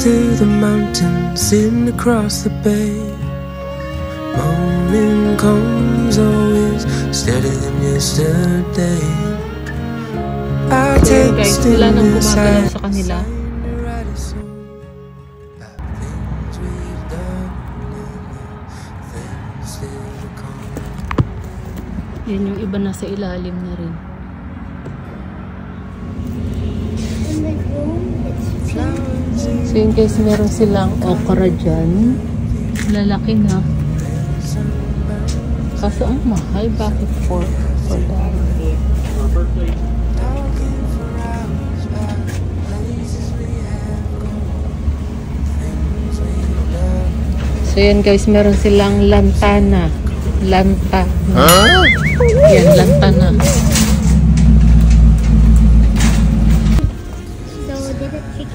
to the mountains, sitting across the bay. Morning comes always steadier than yesterday. I take guys, wala nang gumagalaw sa kanila. Yan yung iba nasa ilalim na rin. So yun guys, meron silang okra dyan. Lalaki na. Kaso ang mahal, bakit $4? So yan guys, meron silang lantana. Lanta. Huh? Yan, lantana.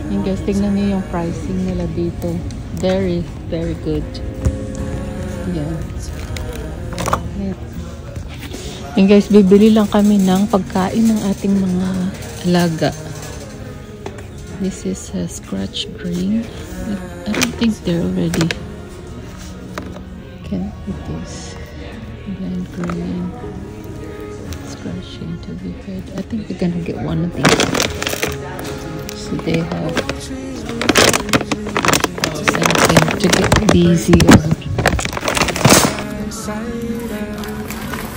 Yan guys, tingnan niyo yung pricing nila dito. Very, very good. Yan. Yan guys, bibili lang kami ng pagkain ng ating mga alaga. This is a scratch green. I don't think they're already. Can put this blend green, scratch into the head. I think we're gonna get one of these. So they have something to get busy on.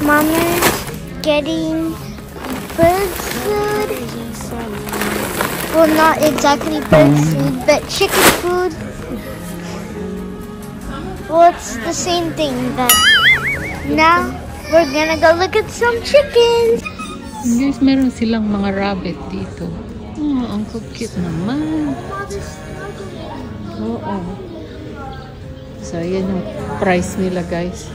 Mama's getting bird's food. Well, not exactly bird's food, but chicken food. Well, it's the same thing, but now we're gonna go look at some chickens. Guys, meron silang mga rabbit dito. Oh, ang cute naman. Oo. So, yan yung price nila, guys.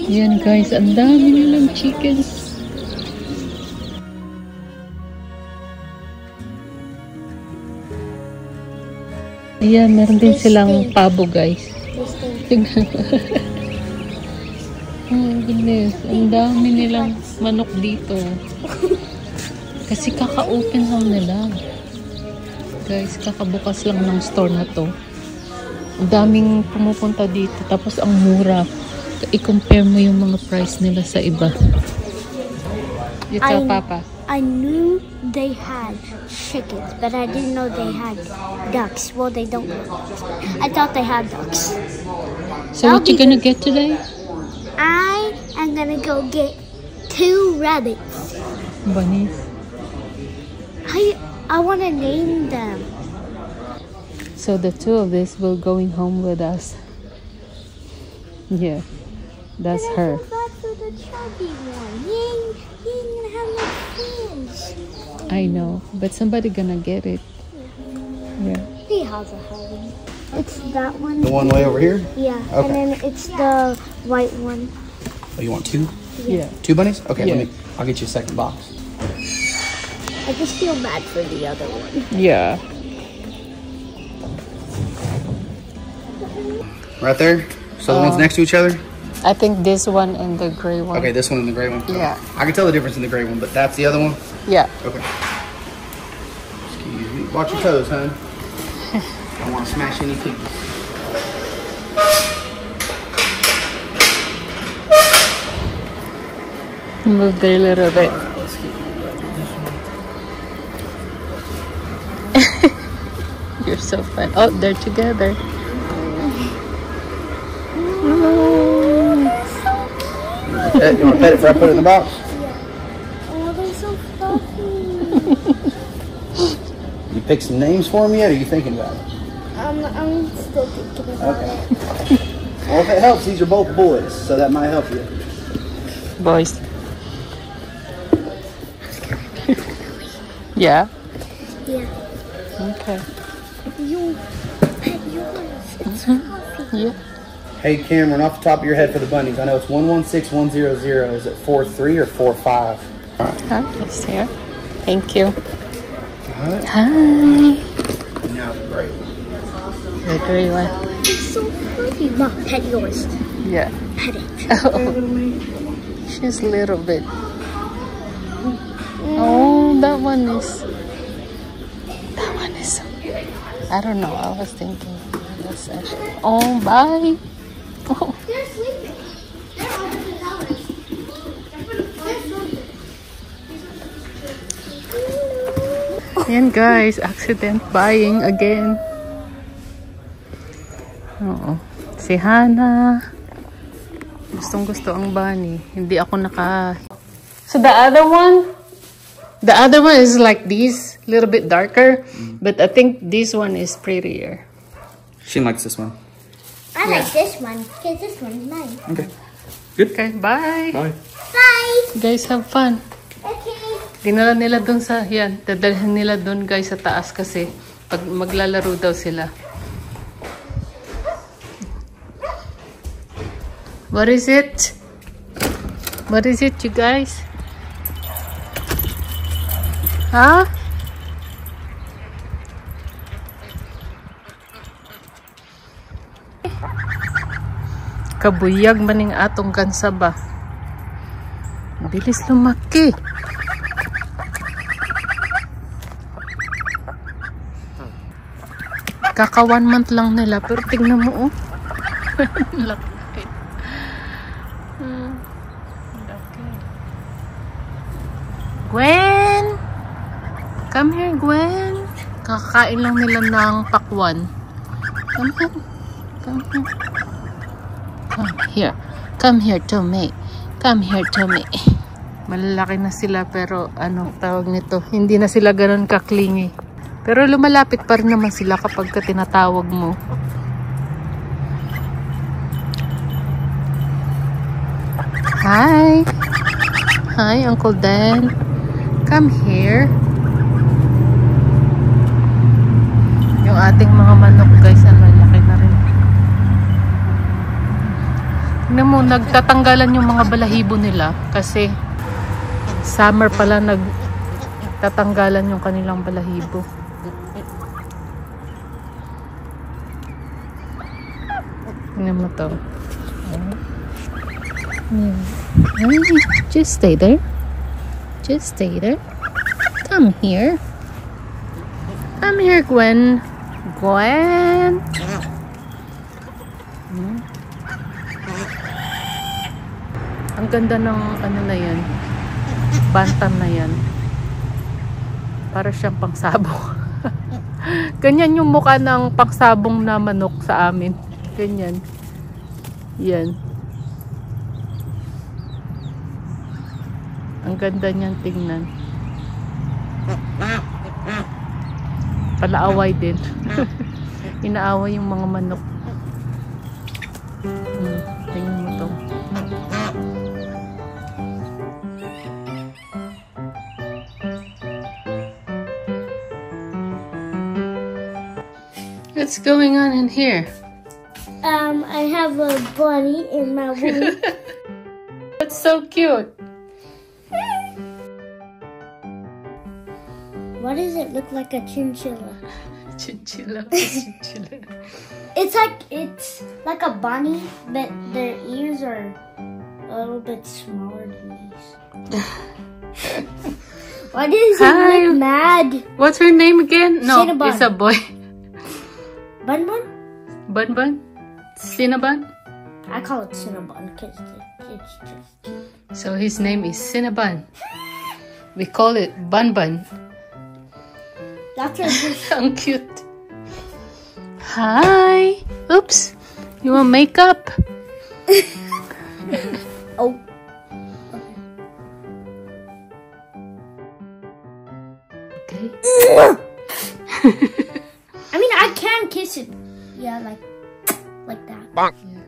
Yan, guys. Ang dami nilang chickens. Ayan, meron din silang pabo, guys. Tignan mo. Oh, goodness. Ang dami nilang manok dito. Kasi kaka-open lang nila. Guys, kakabukas lang ng store na to. Ang daming pumupunta dito. Tapos ang mura. I-compare mo yung mga price nila sa iba. You tell Papa. I knew they had chickens, but I didn't know they had ducks. Well, they don't. I thought they had ducks. So what you gonna get today? I am gonna go get 2 rabbits. Bunnies. I want to name them. So the 2 of these will going home with us. Yeah, that's her. I feel bad for the chubby one. He ain't gonna have no friends. I know, but somebody gonna get it. Yeah. He has a home. It's that one. The one way over here? Yeah. Okay. And then it's the white one. Oh, you want 2? Yeah. 2 bunnies? Okay, Yeah. I'll get you a second box. I just feel bad for the other one. Yeah. Right there? So the ones next to each other? I think this one and the gray one. Okay, this one and the gray one? Yeah. I can tell the difference in the gray one, but that's the other one? Yeah. Okay. Excuse me. Watch your toes, hon. I don't want to smash any cookies. Move there a little bit. Let's keep You're so fun. Oh, they're together. You want to pet it before I put it in the box? Oh, they're so fluffy. You pick some names for me yet, or are you thinking about it? I'm still thinking about Okay. it. Well, if it helps, these are both boys, so that might help you. Boys. Yeah? Yeah. Okay. You pet yours. It's fluffy. Yeah. Hey, Cameron, off the top of your head for the bunnies, I know it's 116100. Is it 43 or 45? All right. Huh? Yes, here. Thank you. All right. Hi. Now the gray one. The gray one. It's so fluffy. Mom, pet yours. Yeah. Pet it. Oh. She's a little bit. Oh, that one is. I don't know. I was thinking that's actually. Oh, bye. Oh. They're sleeping. They're on the towers. Yan guys, accident buying again. Oo. Si Hana. Gustong gusto ang bunny. Hindi ako naka... So the other one is like this, a little bit darker. But I think this one is prettier. She likes this one. I like this one because this one's mine. Okay. Good. Okay, bye. Bye. Bye. Guys, have fun. Okay. Dinala nila dun sa, yan, dadalhin nila dun guys sa taas kasi pag maglalaro daw sila. What is it? What is it, you guys? Huh? Kabuyag maning atong gansa ba? Bilis lumaki. Kaka 1 month lang nila pero tingnan mo oh. Laki. Laki. Gwen! Come here, Gwen. Kakain lang nila ng pakwan. Come here. Come here. Come here. Come here to me. Come here to me. Malalaki na sila pero ano tawag nito? Hindi na sila ganoon kaklingi. Pero lumalapit pa rin naman sila kapag ka tinatawag mo. Hi! Hi, Uncle Dan. Come here. Yung ating mga manok guys, ang lalaki na rin. Tignan mo, nagtatanggalan yung mga balahibo nila kasi summer pala nagtatanggalan yung kanilang balahibo. Tignan mo to. Just stay there. Just stay there. Come here. Come here, Gwen. Gwen. Ang ganda ng ano na yan. Bantam na yan. Para siyang pangsabong. Ganyan yung mukha ng pangsabong na manok sa amin. Ganyan. Yan. Ang ganda niyan tingnan. Palaaway din. Inaaway yung mga manok. Tingnan mo to. What's going on in here? I have a bunny in my room. That's so cute. Why does it look like a chinchilla? Chinchilla. Chinchilla. It's like a bunny, but their ears are a little bit smaller than these. Why does it look mad? What's her name again? No, Cinnabon. it's a boy. Bun Bun? Bun Bun? Cinnabon? I call it Cinnabon because it's just... So his name is Cinnabon. We call it Bun Bun. That's what How cute. Hi. Oops. You want makeup? Oh. Okay. I mean, I can kiss it. Yeah, like that. Yeah.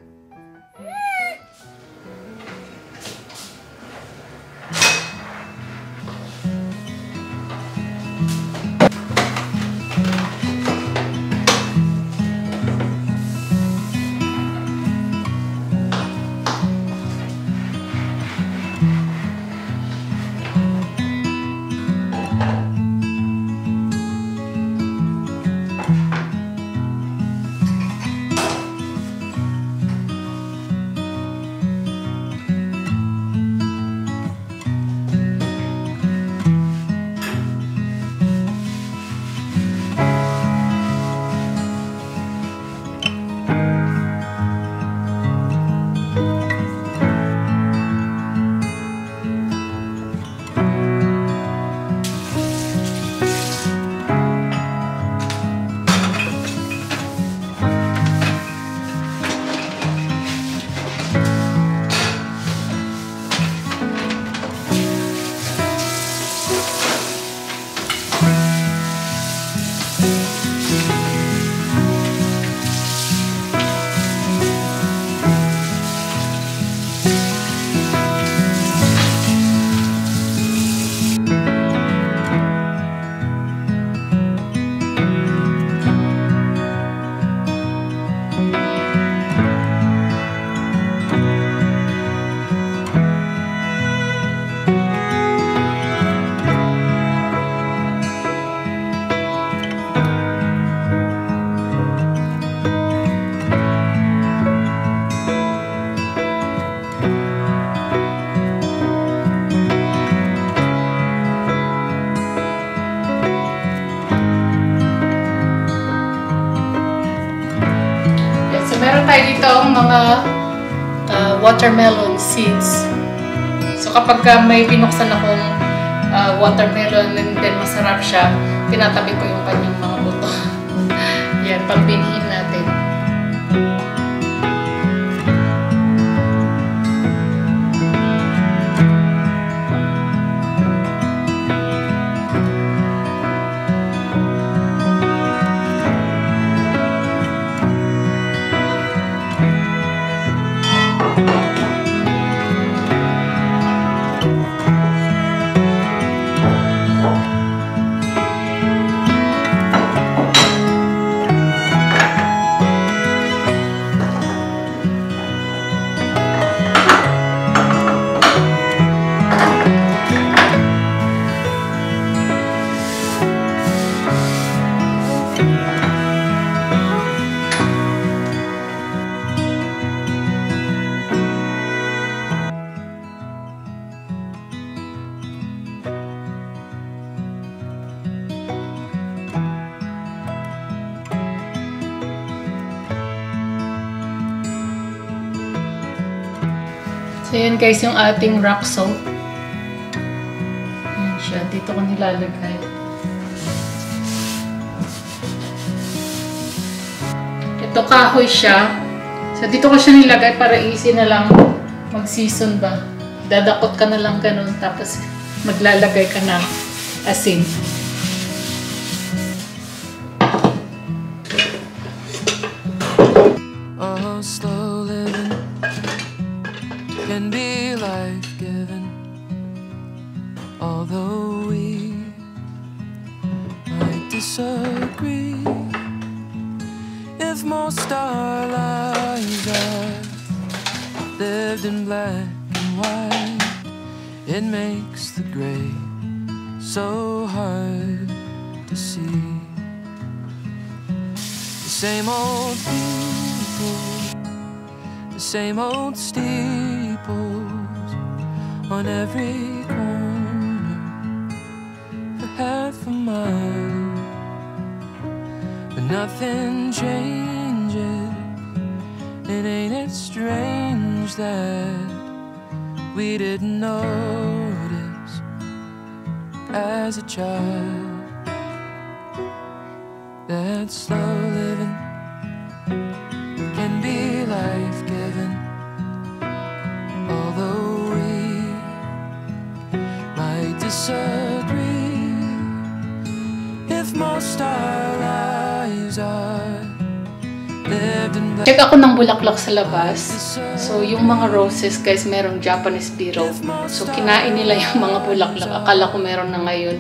tayo dito ang mga watermelon seeds. So kapag may binuksan akong watermelon and then masarap siya, tinatabi ko yung kanyang mga buto. Yan, pambinhin natin. So, yan guys, yung ating rock salt. Yan siya. Dito ko nilalagay. Ito, kahoy siya. So, dito ko siya nilagay para easy na lang mag-season ba. Dadakot ka na lang ganun. Tapos, maglalagay ka ng asin. Oh, slow living can be life-giving, although we might disagree. If most our lives are lived in black and white, it makes the gray so hard to see. The same old people, the same old steeples on every corner for half a mile, but nothing changes. And ain't it strange that we didn't notice as a child that slow living can be life-giving, although we might disagree. If most our lives are lived in black. Check ako ng bulaklak sa labas. So, yung mga roses, guys, merong Japanese beetle. So, kinain nila yung mga bulaklak. Akala ko meron na ngayon.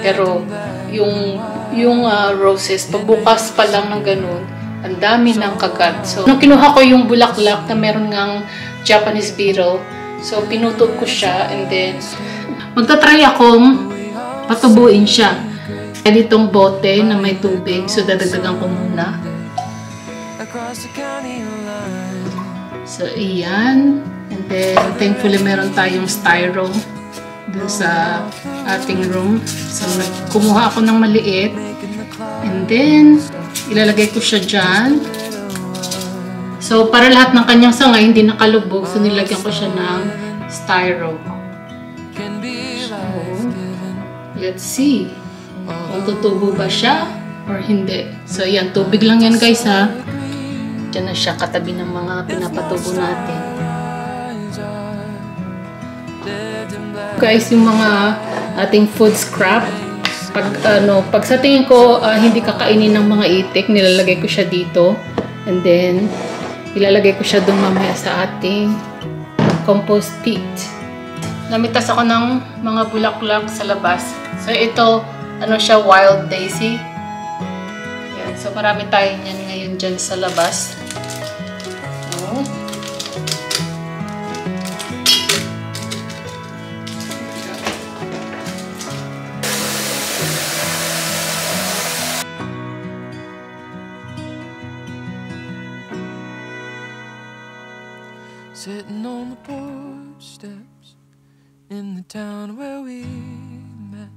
Pero, yung roses, pagbukas pa lang ng ganun, ang dami ng kagat. So, nung kinuha ko yung bulaklak na meron ngang Japanese beetle, so, pinutol ko siya and then, magta-try akong patubuin siya. Kaya ditong bote na may tubig, so dadagdagan ko muna. So, iyan. And then, thankfully, meron tayong styro dun sa ating room. So, kumuha ako ng maliit. And then, ilalagay ko siya dyan. So, para lahat ng kanyang sangay hindi nakalubog, so nilagyan ko siya ng styro. So, let's see kung tutubo ba siya or hindi. So, yan. Tubig lang yan, guys, ha. Diyan na siya katabi ng mga pinapatubo natin. Guys, yung mga ating food scrap, pag sa tingin ko hindi kakainin ng mga itik, nilalagay ko siya dito. And then, ilalagay ko siya doon mamaya sa ating compost pit. Namitas ako ng mga bulaklak sa labas. So, ito, ano siya, wild daisy. Yan. So, marami tayo niyan ngayon dyan sa labas. Sitting on the porch steps in the town where we met,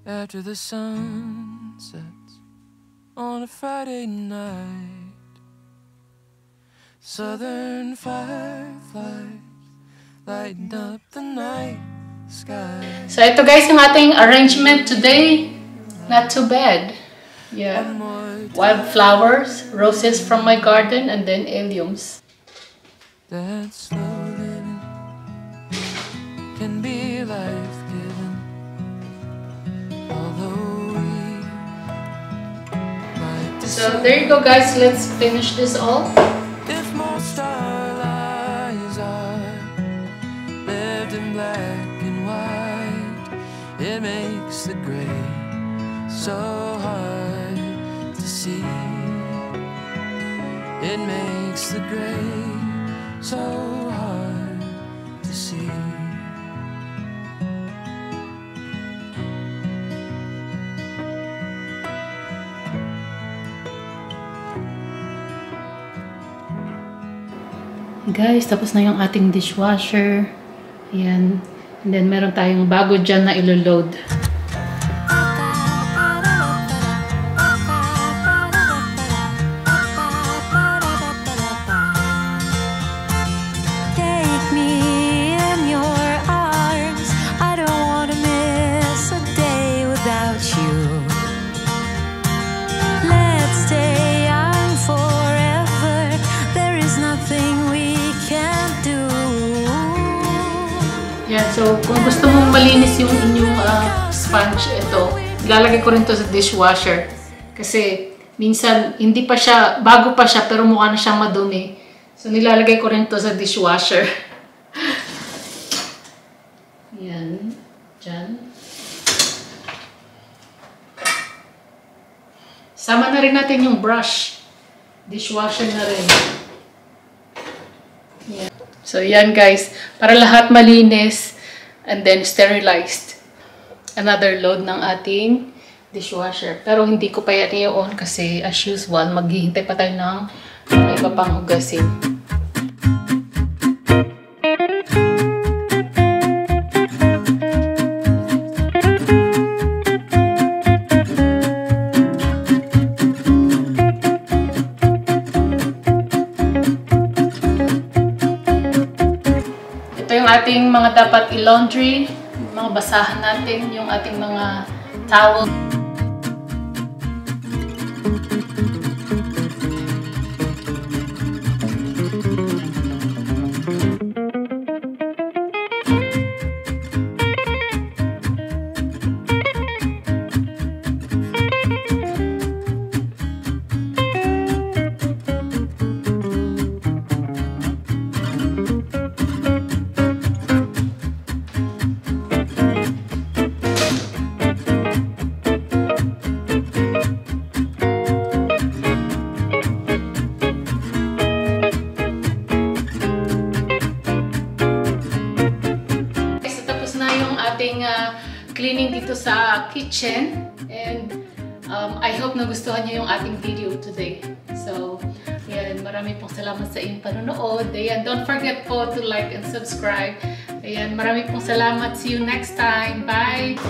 after the sun sets on a Friday night. Southern fireflies lighten up the night sky. So ito guys yung ating arrangement today. Not too bad. Yeah. Wildflowers, roses from my garden, and then alliums. That slow living can be life-giving. Although we might So there you go guys, let's finish this all. if most our lives are lived in black and white, it makes the gray so hard to see. It makes the gray so hard to see. Guys, tapos na yung ating dishwasher. Ayan. And then meron tayong bago dyan na ilo-load. Take me in your arms. I don't want to miss a day without you. Let's stay young forever. There is nothing we can't do. Yan, so kung gusto mong malinis yung inyong sponge, ito, ilalagay ko rin to sa dishwasher. Kasi minsan, hindi pa siya, bago pa siya, pero mukha na siyang madumi. So nilalagay ko rin to sa dishwasher. Yan, dyan. Sama na rin natin yung brush. Dishwasher na rin. Yan. So yan guys, para lahat malinis and then sterilized. Another load ng ating dishwasher. Pero hindi ko pa yan i-on kasi as usual, maghihintay pa tayo ng iba pang hugasin. Ito yung ating mga dapat i-laundry, mga basahan natin, yung ating mga towel. Cleaning dito sa kitchen, and I hope nagustuhan niyo yung ating video today. So, yan, marami pong salamat sa inyong panonood. Ayan, don't forget po to like and subscribe. Ayan, marami pong salamat. See you next time. Bye!